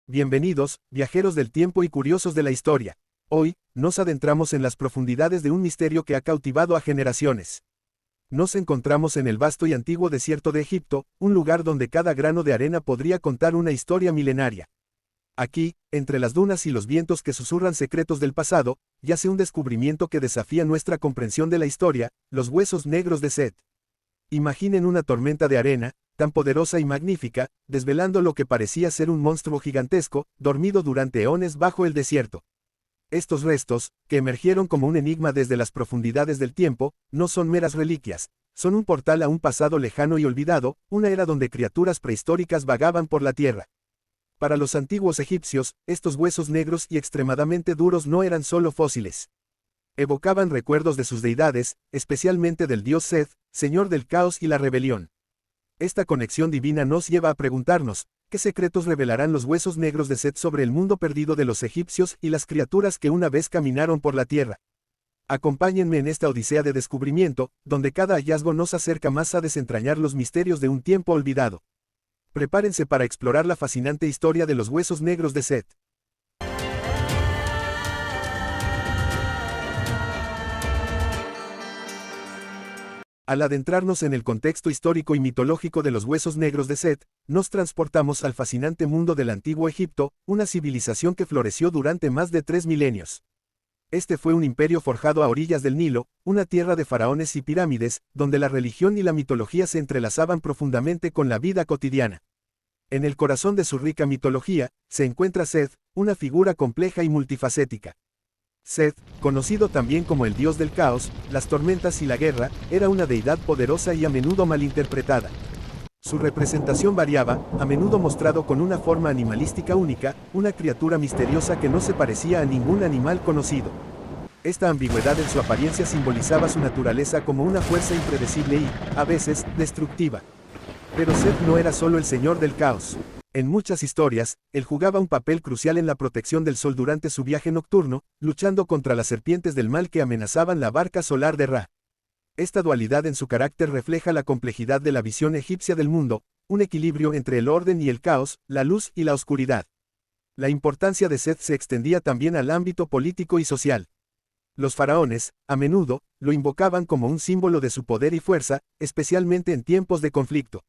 Bienvenidos, viajeros del tiempo y curiosos de la historia. Hoy, nos adentramos en las profundidades de un misterio que ha cautivado a generaciones. Nos encontramos en el vasto y antiguo desierto de Egipto, un lugar donde cada grano de arena podría contar una historia milenaria. Aquí, entre las dunas y los vientos que susurran secretos del pasado, yace un descubrimiento que desafía nuestra comprensión de la historia: los huesos negros de Set. Imaginen una tormenta de arena, tan poderosa y magnífica, desvelando lo que parecía ser un monstruo gigantesco, dormido durante eones bajo el desierto. Estos restos, que emergieron como un enigma desde las profundidades del tiempo, no son meras reliquias, son un portal a un pasado lejano y olvidado, una era donde criaturas prehistóricas vagaban por la tierra. Para los antiguos egipcios, estos huesos negros y extremadamente duros no eran solo fósiles. Evocaban recuerdos de sus deidades, especialmente del dios Seth, señor del caos y la rebelión. Esta conexión divina nos lleva a preguntarnos: ¿qué secretos revelarán los huesos negros de Set sobre el mundo perdido de los egipcios y las criaturas que una vez caminaron por la tierra? Acompáñenme en esta odisea de descubrimiento, donde cada hallazgo nos acerca más a desentrañar los misterios de un tiempo olvidado. Prepárense para explorar la fascinante historia de los huesos negros de Set. Al adentrarnos en el contexto histórico y mitológico de los huesos negros de Set, nos transportamos al fascinante mundo del antiguo Egipto, una civilización que floreció durante más de 3 milenios. Este fue un imperio forjado a orillas del Nilo, una tierra de faraones y pirámides, donde la religión y la mitología se entrelazaban profundamente con la vida cotidiana. En el corazón de su rica mitología, se encuentra Set, una figura compleja y multifacética. Set, conocido también como el dios del caos, las tormentas y la guerra, era una deidad poderosa y a menudo malinterpretada. Su representación variaba, a menudo mostrado con una forma animalística única, una criatura misteriosa que no se parecía a ningún animal conocido. Esta ambigüedad en su apariencia simbolizaba su naturaleza como una fuerza impredecible y, a veces, destructiva. Pero Set no era solo el señor del caos. En muchas historias, él jugaba un papel crucial en la protección del sol durante su viaje nocturno, luchando contra las serpientes del mal que amenazaban la barca solar de Ra. Esta dualidad en su carácter refleja la complejidad de la visión egipcia del mundo, un equilibrio entre el orden y el caos, la luz y la oscuridad. La importancia de Set se extendía también al ámbito político y social. Los faraones, a menudo, lo invocaban como un símbolo de su poder y fuerza, especialmente en tiempos de conflicto.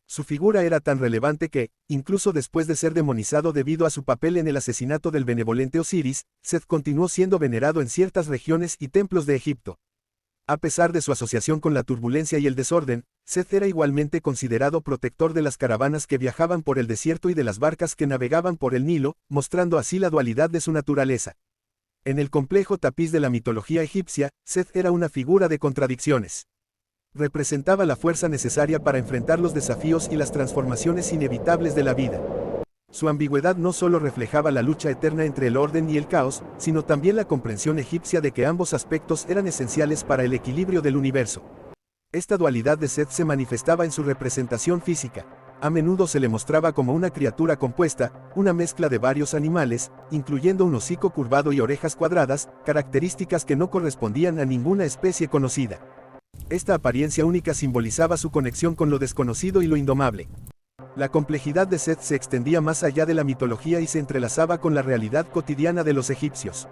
Su figura era tan relevante que, incluso después de ser demonizado debido a su papel en el asesinato del benevolente Osiris, Set continuó siendo venerado en ciertas regiones y templos de Egipto. A pesar de su asociación con la turbulencia y el desorden, Set era igualmente considerado protector de las caravanas que viajaban por el desierto y de las barcas que navegaban por el Nilo, mostrando así la dualidad de su naturaleza. En el complejo tapiz de la mitología egipcia, Set era una figura de contradicciones. Representaba la fuerza necesaria para enfrentar los desafíos y las transformaciones inevitables de la vida. Su ambigüedad no solo reflejaba la lucha eterna entre el orden y el caos, sino también la comprensión egipcia de que ambos aspectos eran esenciales para el equilibrio del universo. Esta dualidad de Set se manifestaba en su representación física. A menudo se le mostraba como una criatura compuesta, una mezcla de varios animales, incluyendo un hocico curvado y orejas cuadradas, características que no correspondían a ninguna especie conocida. Esta apariencia única simbolizaba su conexión con lo desconocido y lo indomable. La complejidad de Set se extendía más allá de la mitología y se entrelazaba con la realidad cotidiana de los egipcios.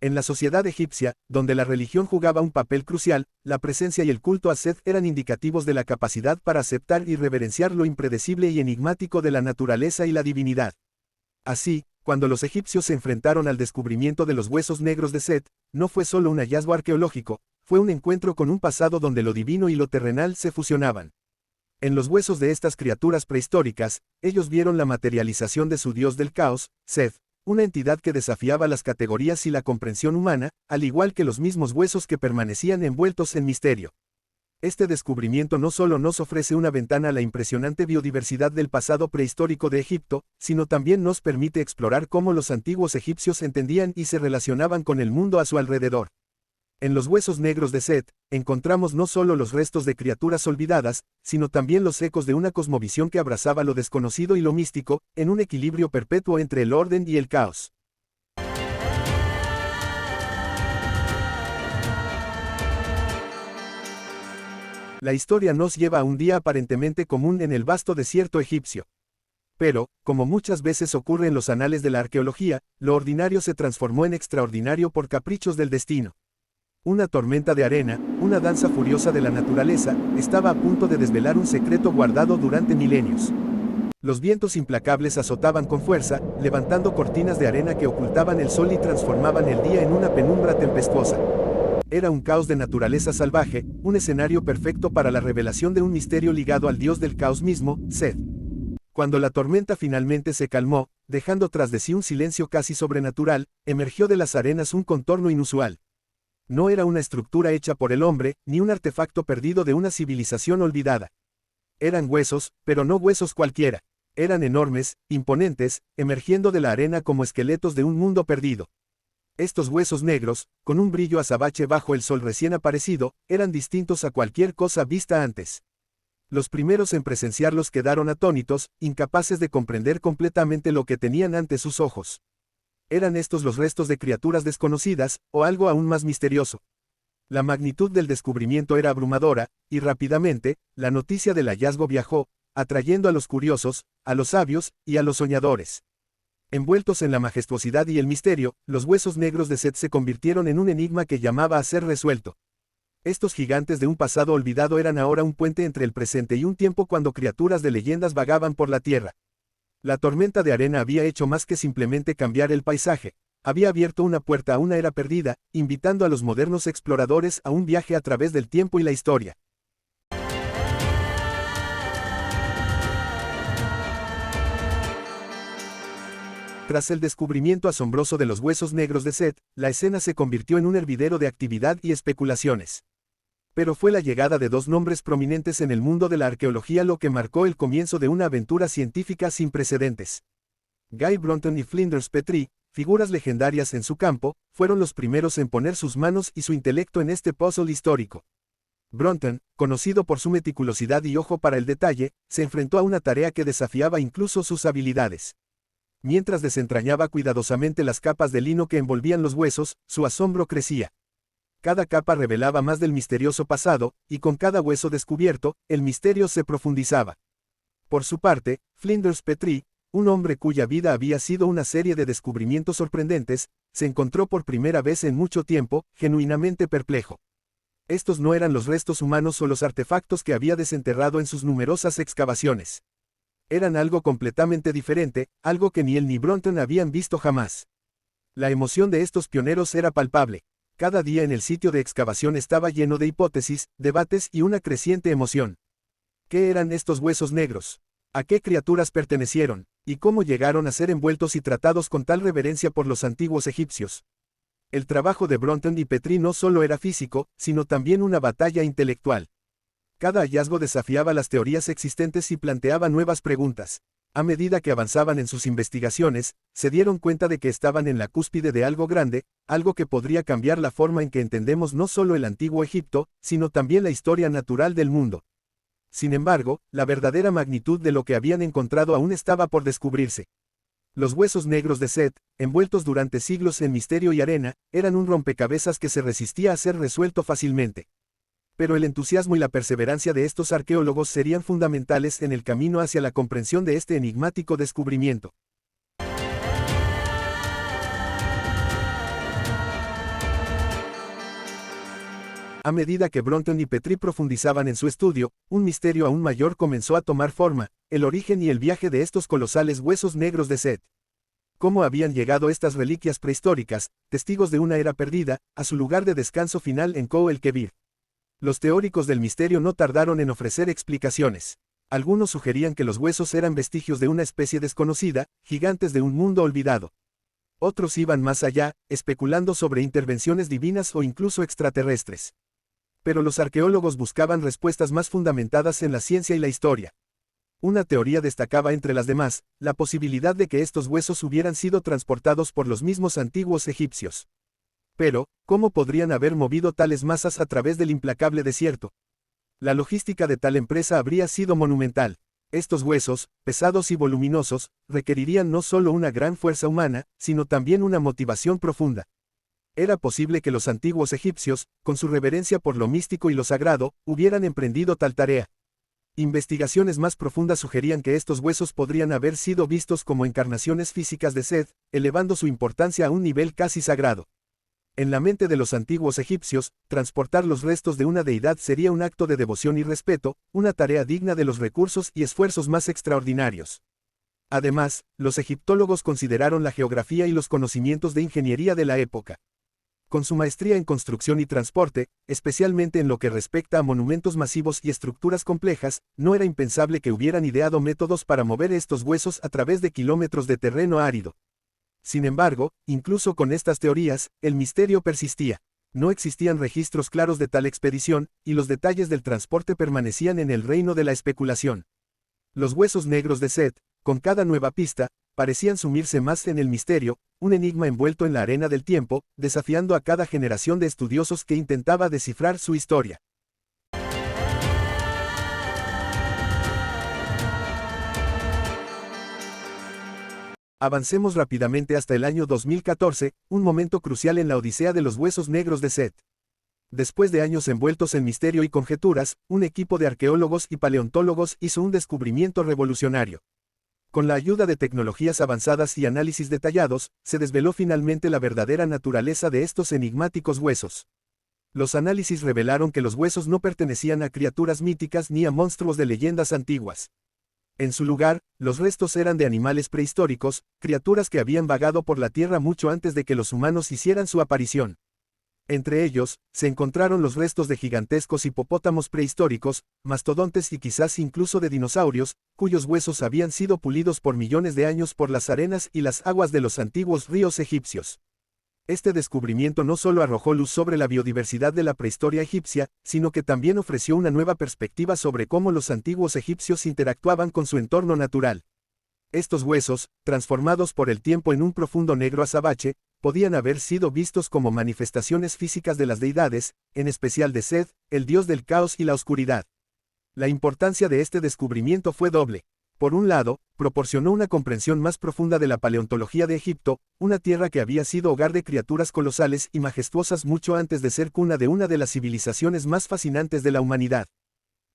En la sociedad egipcia, donde la religión jugaba un papel crucial, la presencia y el culto a Set eran indicativos de la capacidad para aceptar y reverenciar lo impredecible y enigmático de la naturaleza y la divinidad. Así, cuando los egipcios se enfrentaron al descubrimiento de los huesos negros de Set, no fue solo un hallazgo arqueológico, fue un encuentro con un pasado donde lo divino y lo terrenal se fusionaban. En los huesos de estas criaturas prehistóricas, ellos vieron la materialización de su dios del caos, Set, una entidad que desafiaba las categorías y la comprensión humana, al igual que los mismos huesos que permanecían envueltos en misterio. Este descubrimiento no solo nos ofrece una ventana a la impresionante biodiversidad del pasado prehistórico de Egipto, sino también nos permite explorar cómo los antiguos egipcios entendían y se relacionaban con el mundo a su alrededor. En los huesos negros de Set, encontramos no solo los restos de criaturas olvidadas, sino también los ecos de una cosmovisión que abrazaba lo desconocido y lo místico, en un equilibrio perpetuo entre el orden y el caos. La historia nos lleva a un día aparentemente común en el vasto desierto egipcio. Pero, como muchas veces ocurre en los anales de la arqueología, lo ordinario se transformó en extraordinario por caprichos del destino. Una tormenta de arena, una danza furiosa de la naturaleza, estaba a punto de desvelar un secreto guardado durante milenios. Los vientos implacables azotaban con fuerza, levantando cortinas de arena que ocultaban el sol y transformaban el día en una penumbra tempestuosa. Era un caos de naturaleza salvaje, un escenario perfecto para la revelación de un misterio ligado al dios del caos mismo, Set. Cuando la tormenta finalmente se calmó, dejando tras de sí un silencio casi sobrenatural, emergió de las arenas un contorno inusual. No era una estructura hecha por el hombre, ni un artefacto perdido de una civilización olvidada. Eran huesos, pero no huesos cualquiera. Eran enormes, imponentes, emergiendo de la arena como esqueletos de un mundo perdido. Estos huesos negros, con un brillo azabache bajo el sol recién aparecido, eran distintos a cualquier cosa vista antes. Los primeros en presenciarlos quedaron atónitos, incapaces de comprender completamente lo que tenían ante sus ojos. ¿Eran estos los restos de criaturas desconocidas, o algo aún más misterioso? La magnitud del descubrimiento era abrumadora, y rápidamente, la noticia del hallazgo viajó, atrayendo a los curiosos, a los sabios, y a los soñadores. Envueltos en la majestuosidad y el misterio, los huesos negros de Set se convirtieron en un enigma que llamaba a ser resuelto. Estos gigantes de un pasado olvidado eran ahora un puente entre el presente y un tiempo cuando criaturas de leyendas vagaban por la tierra. La tormenta de arena había hecho más que simplemente cambiar el paisaje. Había abierto una puerta a una era perdida, invitando a los modernos exploradores a un viaje a través del tiempo y la historia. Tras el descubrimiento asombroso de los huesos negros de Set, la escena se convirtió en un hervidero de actividad y especulaciones. Pero fue la llegada de dos nombres prominentes en el mundo de la arqueología lo que marcó el comienzo de una aventura científica sin precedentes. Guy Brunton y Flinders Petrie, figuras legendarias en su campo, fueron los primeros en poner sus manos y su intelecto en este puzzle histórico. Brunton, conocido por su meticulosidad y ojo para el detalle, se enfrentó a una tarea que desafiaba incluso sus habilidades. Mientras desentrañaba cuidadosamente las capas de lino que envolvían los huesos, su asombro crecía. Cada capa revelaba más del misterioso pasado, y con cada hueso descubierto, el misterio se profundizaba. Por su parte, Flinders Petrie, un hombre cuya vida había sido una serie de descubrimientos sorprendentes, se encontró por primera vez en mucho tiempo, genuinamente perplejo. Estos no eran los restos humanos o los artefactos que había desenterrado en sus numerosas excavaciones. Eran algo completamente diferente, algo que ni él ni Brunton habían visto jamás. La emoción de estos pioneros era palpable. Cada día en el sitio de excavación estaba lleno de hipótesis, debates y una creciente emoción. ¿Qué eran estos huesos negros? ¿A qué criaturas pertenecieron? ¿Y cómo llegaron a ser envueltos y tratados con tal reverencia por los antiguos egipcios? El trabajo de Brunton y Petrie no solo era físico, sino también una batalla intelectual. Cada hallazgo desafiaba las teorías existentes y planteaba nuevas preguntas. A medida que avanzaban en sus investigaciones, se dieron cuenta de que estaban en la cúspide de algo grande, algo que podría cambiar la forma en que entendemos no solo el antiguo Egipto, sino también la historia natural del mundo. Sin embargo, la verdadera magnitud de lo que habían encontrado aún estaba por descubrirse. Los huesos negros de Set, envueltos durante siglos en misterio y arena, eran un rompecabezas que se resistía a ser resuelto fácilmente. Pero el entusiasmo y la perseverancia de estos arqueólogos serían fundamentales en el camino hacia la comprensión de este enigmático descubrimiento. A medida que Brunton y Petrie profundizaban en su estudio, un misterio aún mayor comenzó a tomar forma: el origen y el viaje de estos colosales huesos negros de Set. ¿Cómo habían llegado estas reliquias prehistóricas, testigos de una era perdida, a su lugar de descanso final en Kho el Kebir? Los teóricos del misterio no tardaron en ofrecer explicaciones. Algunos sugerían que los huesos eran vestigios de una especie desconocida, gigantes de un mundo olvidado. Otros iban más allá, especulando sobre intervenciones divinas o incluso extraterrestres. Pero los arqueólogos buscaban respuestas más fundamentadas en la ciencia y la historia. Una teoría destacaba entre las demás, la posibilidad de que estos huesos hubieran sido transportados por los mismos antiguos egipcios. Pero, ¿cómo podrían haber movido tales masas a través del implacable desierto? La logística de tal empresa habría sido monumental. Estos huesos, pesados y voluminosos, requerirían no solo una gran fuerza humana, sino también una motivación profunda. Era posible que los antiguos egipcios, con su reverencia por lo místico y lo sagrado, hubieran emprendido tal tarea. Investigaciones más profundas sugerían que estos huesos podrían haber sido vistos como encarnaciones físicas de Seth, elevando su importancia a un nivel casi sagrado. En la mente de los antiguos egipcios, transportar los restos de una deidad sería un acto de devoción y respeto, una tarea digna de los recursos y esfuerzos más extraordinarios. Además, los egiptólogos consideraron la geografía y los conocimientos de ingeniería de la época. Con su maestría en construcción y transporte, especialmente en lo que respecta a monumentos masivos y estructuras complejas, no era impensable que hubieran ideado métodos para mover estos huesos a través de kilómetros de terreno árido. Sin embargo, incluso con estas teorías, el misterio persistía. No existían registros claros de tal expedición, y los detalles del transporte permanecían en el reino de la especulación. Los huesos negros de Seth, con cada nueva pista, parecían sumirse más en el misterio, un enigma envuelto en la arena del tiempo, desafiando a cada generación de estudiosos que intentaba descifrar su historia. Avancemos rápidamente hasta el año 2014, un momento crucial en la odisea de los huesos negros de Seth. Después de años envueltos en misterio y conjeturas, un equipo de arqueólogos y paleontólogos hizo un descubrimiento revolucionario. Con la ayuda de tecnologías avanzadas y análisis detallados, se desveló finalmente la verdadera naturaleza de estos enigmáticos huesos. Los análisis revelaron que los huesos no pertenecían a criaturas míticas ni a monstruos de leyendas antiguas. En su lugar, los restos eran de animales prehistóricos, criaturas que habían vagado por la Tierra mucho antes de que los humanos hicieran su aparición. Entre ellos, se encontraron los restos de gigantescos hipopótamos prehistóricos, mastodontes y quizás incluso de dinosaurios, cuyos huesos habían sido pulidos por millones de años por las arenas y las aguas de los antiguos ríos egipcios. Este descubrimiento no solo arrojó luz sobre la biodiversidad de la prehistoria egipcia, sino que también ofreció una nueva perspectiva sobre cómo los antiguos egipcios interactuaban con su entorno natural. Estos huesos, transformados por el tiempo en un profundo negro azabache, podían haber sido vistos como manifestaciones físicas de las deidades, en especial de Seth, el dios del caos y la oscuridad. La importancia de este descubrimiento fue doble. Por un lado, proporcionó una comprensión más profunda de la paleontología de Egipto, una tierra que había sido hogar de criaturas colosales y majestuosas mucho antes de ser cuna de una de las civilizaciones más fascinantes de la humanidad.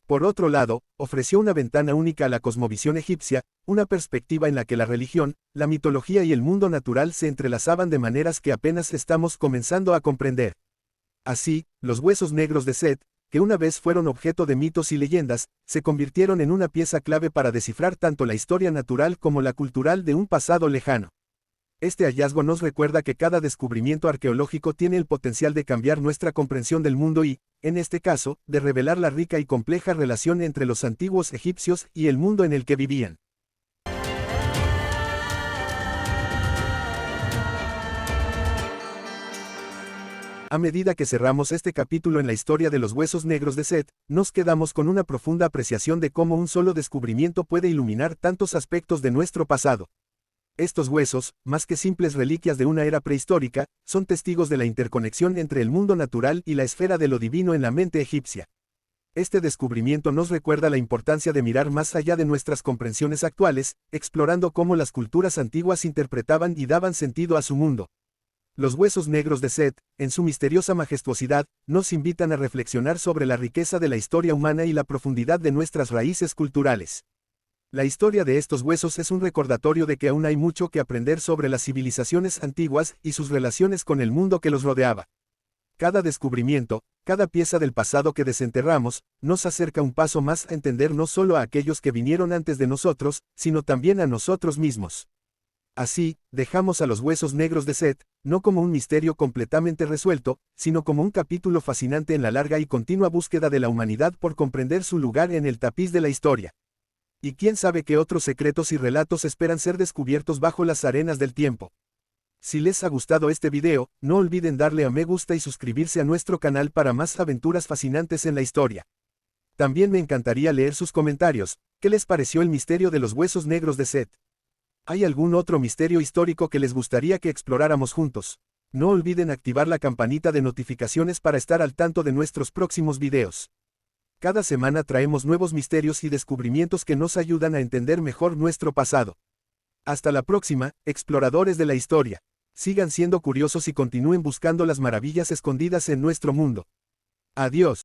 Por otro lado, ofreció una ventana única a la cosmovisión egipcia, una perspectiva en la que la religión, la mitología y el mundo natural se entrelazaban de maneras que apenas estamos comenzando a comprender. Así, los huesos negros de Seth, que una vez fueron objeto de mitos y leyendas, se convirtieron en una pieza clave para descifrar tanto la historia natural como la cultural de un pasado lejano. Este hallazgo nos recuerda que cada descubrimiento arqueológico tiene el potencial de cambiar nuestra comprensión del mundo y, en este caso, de revelar la rica y compleja relación entre los antiguos egipcios y el mundo en el que vivían. A medida que cerramos este capítulo en la historia de los huesos negros de Seth, nos quedamos con una profunda apreciación de cómo un solo descubrimiento puede iluminar tantos aspectos de nuestro pasado. Estos huesos, más que simples reliquias de una era prehistórica, son testigos de la interconexión entre el mundo natural y la esfera de lo divino en la mente egipcia. Este descubrimiento nos recuerda la importancia de mirar más allá de nuestras comprensiones actuales, explorando cómo las culturas antiguas interpretaban y daban sentido a su mundo. Los huesos negros de Seth, en su misteriosa majestuosidad, nos invitan a reflexionar sobre la riqueza de la historia humana y la profundidad de nuestras raíces culturales. La historia de estos huesos es un recordatorio de que aún hay mucho que aprender sobre las civilizaciones antiguas y sus relaciones con el mundo que los rodeaba. Cada descubrimiento, cada pieza del pasado que desenterramos, nos acerca un paso más a entender no solo a aquellos que vinieron antes de nosotros, sino también a nosotros mismos. Así, dejamos a los huesos negros de Seth, no como un misterio completamente resuelto, sino como un capítulo fascinante en la larga y continua búsqueda de la humanidad por comprender su lugar en el tapiz de la historia. Y quién sabe qué otros secretos y relatos esperan ser descubiertos bajo las arenas del tiempo. Si les ha gustado este video, no olviden darle a me gusta y suscribirse a nuestro canal para más aventuras fascinantes en la historia. También me encantaría leer sus comentarios. ¿Qué les pareció el misterio de los huesos negros de Seth? ¿Hay algún otro misterio histórico que les gustaría que exploráramos juntos? No olviden activar la campanita de notificaciones para estar al tanto de nuestros próximos videos. Cada semana traemos nuevos misterios y descubrimientos que nos ayudan a entender mejor nuestro pasado. Hasta la próxima, exploradores de la historia. Sigan siendo curiosos y continúen buscando las maravillas escondidas en nuestro mundo. Adiós.